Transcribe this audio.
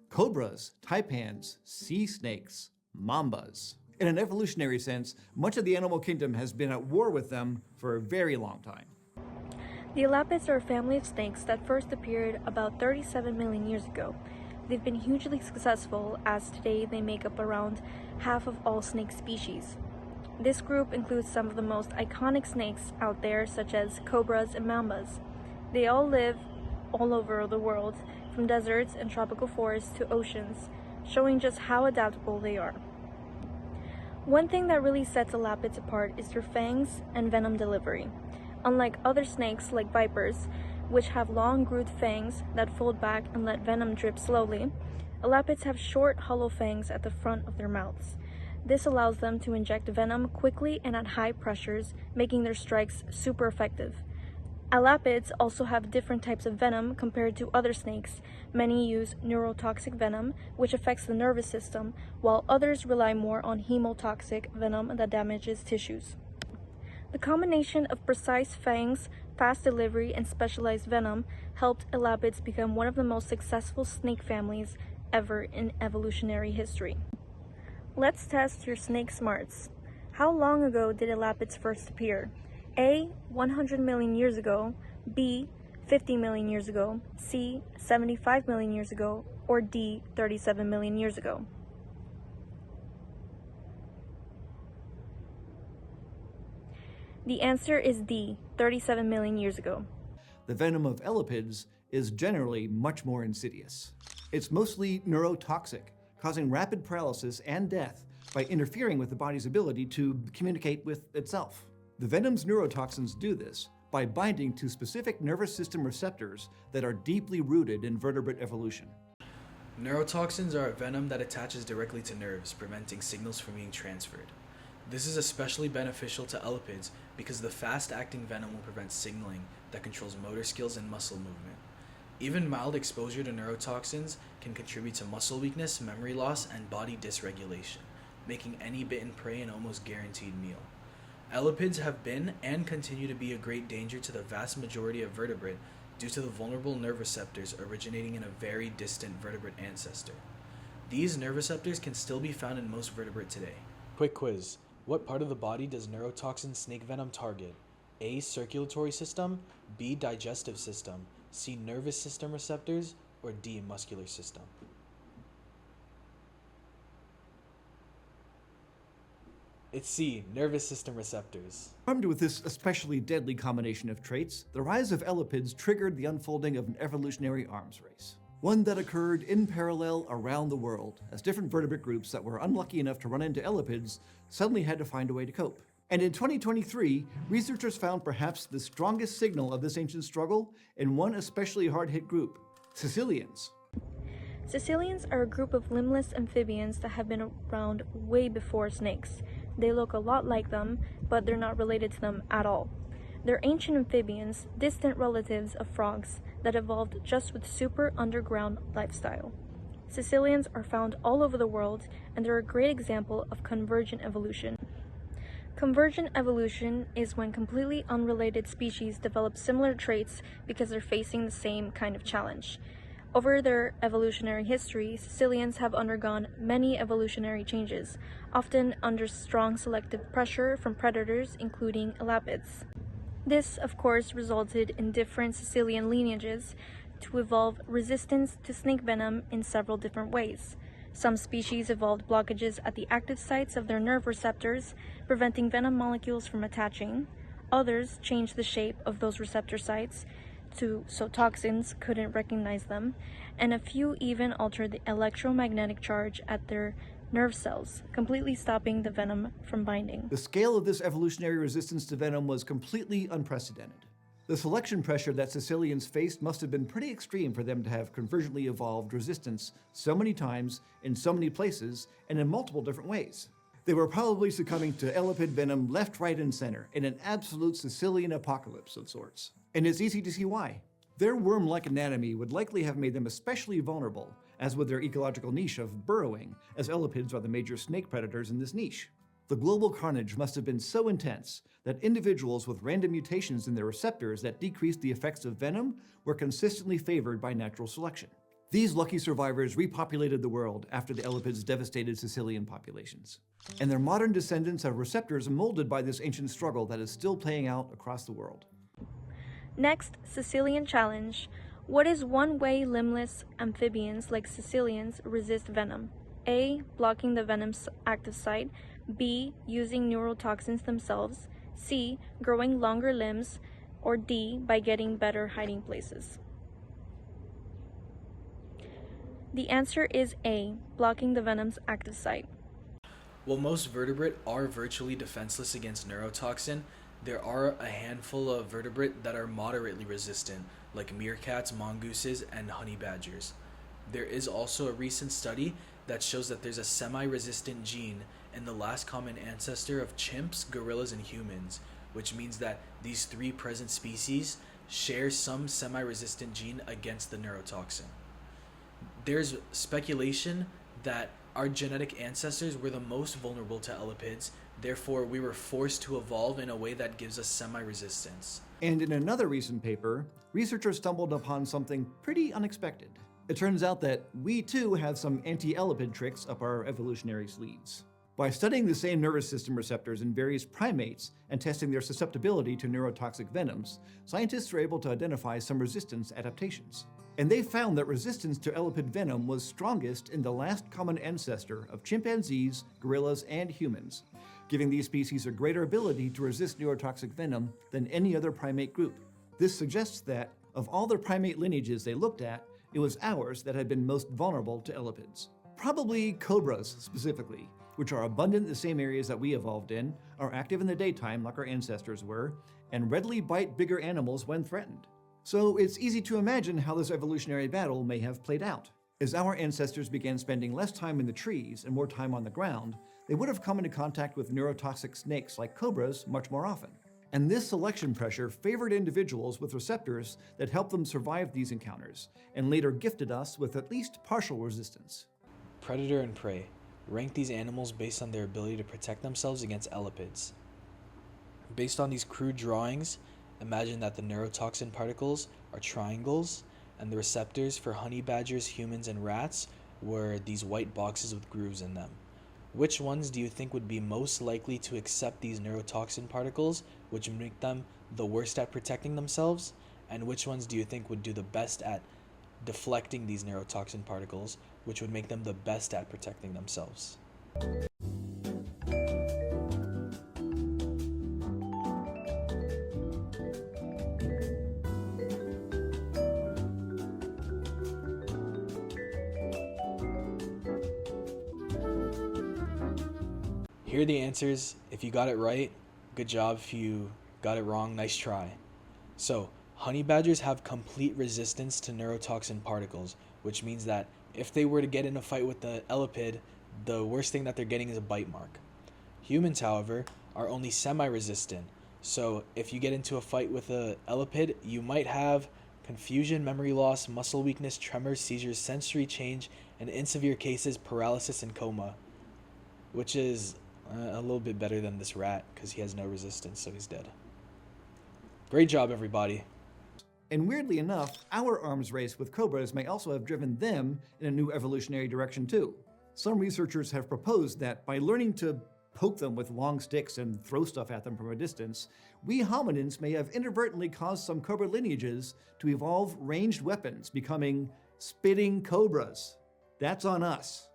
cobras, taipans, sea snakes, mambas. In an evolutionary sense, much of the animal kingdom has been at war with them for a very long time. The elapids are a family of snakes that first appeared about 37 million years ago. They've been hugely successful, as today they make up around half of all snake species. This group includes some of the most iconic snakes out there, such as cobras and mambas. They all live all over the world, from deserts and tropical forests to oceans, showing just how adaptable they are. One thing that really sets elapids apart is their fangs and venom delivery. Unlike other snakes like vipers, which have long grooved fangs that fold back and let venom drip slowly, elapids have short, hollow fangs at the front of their mouths. This allows them to inject venom quickly and at high pressures, making their strikes super effective. Elapids also have different types of venom compared to other snakes. Many use neurotoxic venom, which affects the nervous system, while others rely more on hemotoxic venom that damages tissues. The combination of precise fangs, fast delivery, and specialized venom helped elapids become one of the most successful snake families ever in evolutionary history. Let's test your snake smarts. How long ago did elapids first appear? A. 100 million years ago, B. 50 million years ago, C. 75 million years ago, or D. 37 million years ago? The answer is D. 37 million years ago. The venom of elapids is generally much more insidious. It's mostly neurotoxic, causing rapid paralysis and death by interfering with the body's ability to communicate with itself. The venom's neurotoxins do this by binding to specific nervous system receptors that are deeply rooted in vertebrate evolution. Neurotoxins are a venom that attaches directly to nerves, preventing signals from being transferred. This is especially beneficial to elapids because the fast-acting venom will prevent signaling that controls motor skills and muscle movement. Even mild exposure to neurotoxins can contribute to muscle weakness, memory loss, and body dysregulation, making any bitten prey an almost guaranteed meal. Elapids have been and continue to be a great danger to the vast majority of vertebrate due to the vulnerable nerve receptors originating in a very distant vertebrate ancestor. These nerve receptors can still be found in most vertebrate today. Quick quiz. What part of the body does neurotoxin snake venom target? A. Circulatory system, B. Digestive system, C. Nervous system receptors, or D. Muscular system? It's C. Nervous system receptors. Armed with this especially deadly combination of traits, the rise of elapids triggered the unfolding of an evolutionary arms race. One that occurred in parallel around the world, as different vertebrate groups that were unlucky enough to run into elapids suddenly had to find a way to cope. And in 2023, researchers found perhaps the strongest signal of this ancient struggle in one especially hard-hit group, caecilians. Caecilians are a group of limbless amphibians that have been around way before snakes. They look a lot like them, but they're not related to them at all. They're ancient amphibians, distant relatives of frogs, that evolved just with super underground lifestyle. Caecilians are found all over the world, and they're a great example of convergent evolution. Convergent evolution is when completely unrelated species develop similar traits because they're facing the same kind of challenge. Over their evolutionary history, Caecilians have undergone many evolutionary changes, often under strong selective pressure from predators, including elapids. This, of course, resulted in different Caecilian lineages to evolve resistance to snake venom in several different ways. Some species evolved blockages at the active sites of their nerve receptors, preventing venom molecules from attaching. Others changed the shape of those receptor sites so toxins couldn't recognize them, and a few even altered the electromagnetic charge at their nerve cells, completely stopping the venom from binding. The scale of this evolutionary resistance to venom was completely unprecedented. The selection pressure that Caecilians faced must have been pretty extreme for them to have convergently evolved resistance so many times, in so many places, and in multiple different ways. They were probably succumbing to elapid venom left, right, and center in an absolute Caecilian apocalypse of sorts. And it's easy to see why. Their worm-like anatomy would likely have made them especially vulnerable, as with their ecological niche of burrowing, as elapids are the major snake predators in this niche. The global carnage must have been so intense that individuals with random mutations in their receptors that decreased the effects of venom were consistently favored by natural selection. These lucky survivors repopulated the world after the Elapids devastated Sicilian populations. And their modern descendants have receptors molded by this ancient struggle that is still playing out across the world. Next, Sicilian challenge. What is one way limbless amphibians like Sicilians resist venom? A. Blocking the venom's active site. B. Using neurotoxins themselves. C. Growing longer limbs. Or D. By getting better hiding places. The answer is A. Blocking the venom's active site. While most vertebrate are virtually defenseless against neurotoxin, there are a handful of vertebrate that are moderately resistant, like meerkats, mongooses, and honey badgers. There is also a recent study that shows that there's a semi-resistant gene in the last common ancestor of chimps, gorillas, and humans, which means that these three present species share some semi-resistant gene against the neurotoxin. There's speculation that our genetic ancestors were the most vulnerable to elapids, therefore we were forced to evolve in a way that gives us semi-resistance. And in another recent paper, researchers stumbled upon something pretty unexpected. It turns out that we too have some anti-elapid tricks up our evolutionary sleeves. By studying the same nervous system receptors in various primates and testing their susceptibility to neurotoxic venoms, scientists were able to identify some resistance adaptations. And they found that resistance to elapid venom was strongest in the last common ancestor of chimpanzees, gorillas, and humans, giving these species a greater ability to resist neurotoxic venom than any other primate group. This suggests that, of all the primate lineages they looked at, it was ours that had been most vulnerable to elapids. Probably cobras specifically, which are abundant in the same areas that we evolved in, are active in the daytime like our ancestors were, and readily bite bigger animals when threatened. So it's easy to imagine how this evolutionary battle may have played out. As our ancestors began spending less time in the trees and more time on the ground, they would have come into contact with neurotoxic snakes like cobras much more often. And this selection pressure favored individuals with receptors that helped them survive these encounters, and later gifted us with at least partial resistance. Predator and prey. Rank these animals based on their ability to protect themselves against elapids. Based on these crude drawings, imagine that the neurotoxin particles are triangles, and the receptors for honey badgers, humans, and rats were these white boxes with grooves in them. Which ones do you think would be most likely to accept these neurotoxin particles, which would make them the worst at protecting themselves? And which ones do you think would do the best at deflecting these neurotoxin particles, which would make them the best at protecting themselves? Here are the answers. If you got it right, good job. If you got it wrong, nice try. So, honey badgers have complete resistance to neurotoxin particles, which means that if they were to get in a fight with the elapid, the worst thing that they're getting is a bite mark. Humans, however, are only semi-resistant. So, if you get into a fight with a elapid, you might have confusion, memory loss, muscle weakness, tremors, seizures, sensory change, and in severe cases, paralysis and coma, which is a little bit better than this rat because he has no resistance, so he's dead. Great job, everybody. And weirdly enough, our arms race with cobras may also have driven them in a new evolutionary direction too. Some researchers have proposed that by learning to poke them with long sticks and throw stuff at them from a distance, we hominins may have inadvertently caused some cobra lineages to evolve ranged weapons, becoming spitting cobras. That's on us.